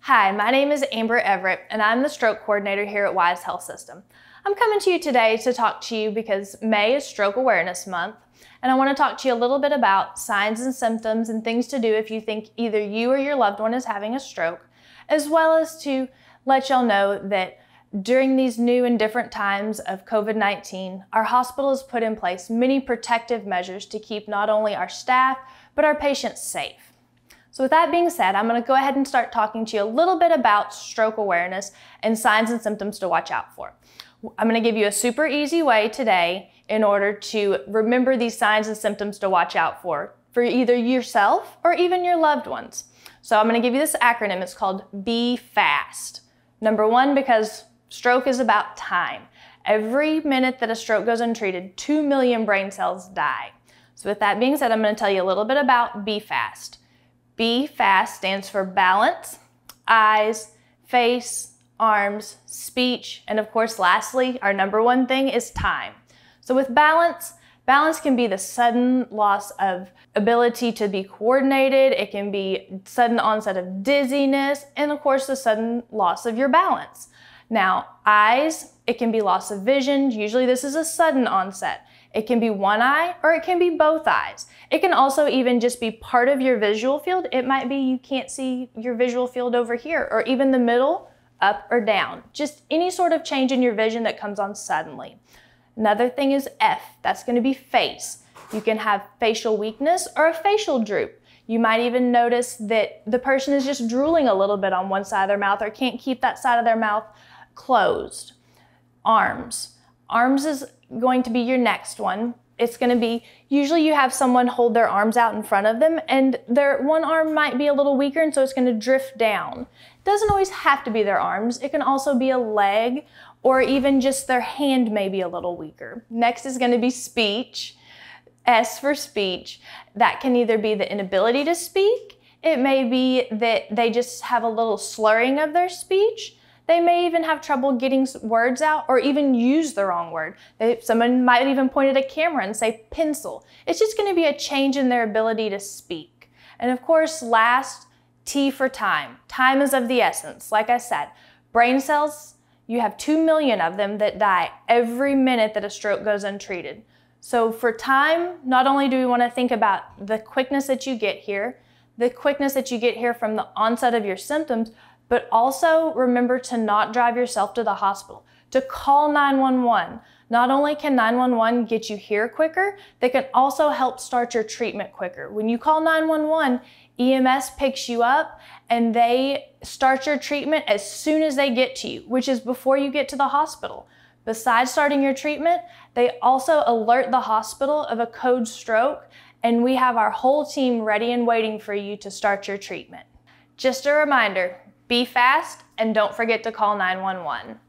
Hi, my name is Amber Everett, and I'm the stroke coordinator here at Wise Health System. I'm coming to you today to talk to you because May is Stroke Awareness Month, and I want to talk to you a little bit about signs and symptoms and things to do if you think either you or your loved one is having a stroke, as well as to let y'all know that during these new and different times of COVID-19, our hospital has put in place many protective measures to keep not only our staff, but our patients safe. So with that being said, I'm going to go ahead and start talking to you a little bit about stroke awareness and signs and symptoms to watch out for. I'm going to give you a super easy way today in order to remember these signs and symptoms to watch out for either yourself or even your loved ones. So I'm going to give you this acronym. It's called Be Fast. Number one, because stroke is about time. Every minute that a stroke goes untreated, 2 million brain cells die. So with that being said, I'm going to tell you a little bit about Be Fast. B FAST stands for balance, eyes, face, arms, speech, and of course, lastly, our number one thing is time. So with balance can be the sudden loss of ability to be coordinated. It can be sudden onset of dizziness, and of course, the sudden loss of your balance. Now, eyes, it can be loss of vision. Usually this is a sudden onset. It can be one eye or it can be both eyes. It can also even just be part of your visual field. It might be you can't see your visual field over here, or even the middle, up or down. Just any sort of change in your vision that comes on suddenly. Another thing is F, that's going to be face. You can have facial weakness or a facial droop. You might even notice that the person is just drooling a little bit on one side of their mouth or can't keep that side of their mouth closed. Arms. Arms is going to be your next one. It's going to be, usually you have someone hold their arms out in front of them and their one arm might be a little weaker, and so it's going to drift down. It doesn't always have to be their arms. It can also be a leg, or even just their hand may be a little weaker. Next is going to be speech. S for speech. That can either be the inability to speak. It may be that they just have a little slurring of their speech. They may even have trouble getting words out or even use the wrong word. Someone might even point at a camera and say pencil. It's just going to be a change in their ability to speak. And of course, last, T for time. Time is of the essence. Like I said, brain cells, you have 2 million of them that die every minute that a stroke goes untreated. So for time, not only do we want to think about the quickness that you get here, the quickness that you get here from the onset of your symptoms, but also remember to not drive yourself to the hospital, to call 911. Not only can 911 get you here quicker, they can also help start your treatment quicker. When you call 911, EMS picks you up and they start your treatment as soon as they get to you, which is before you get to the hospital. Besides starting your treatment, they also alert the hospital of a code stroke, and we have our whole team ready and waiting for you to start your treatment. Just a reminder, be fast and don't forget to call 911.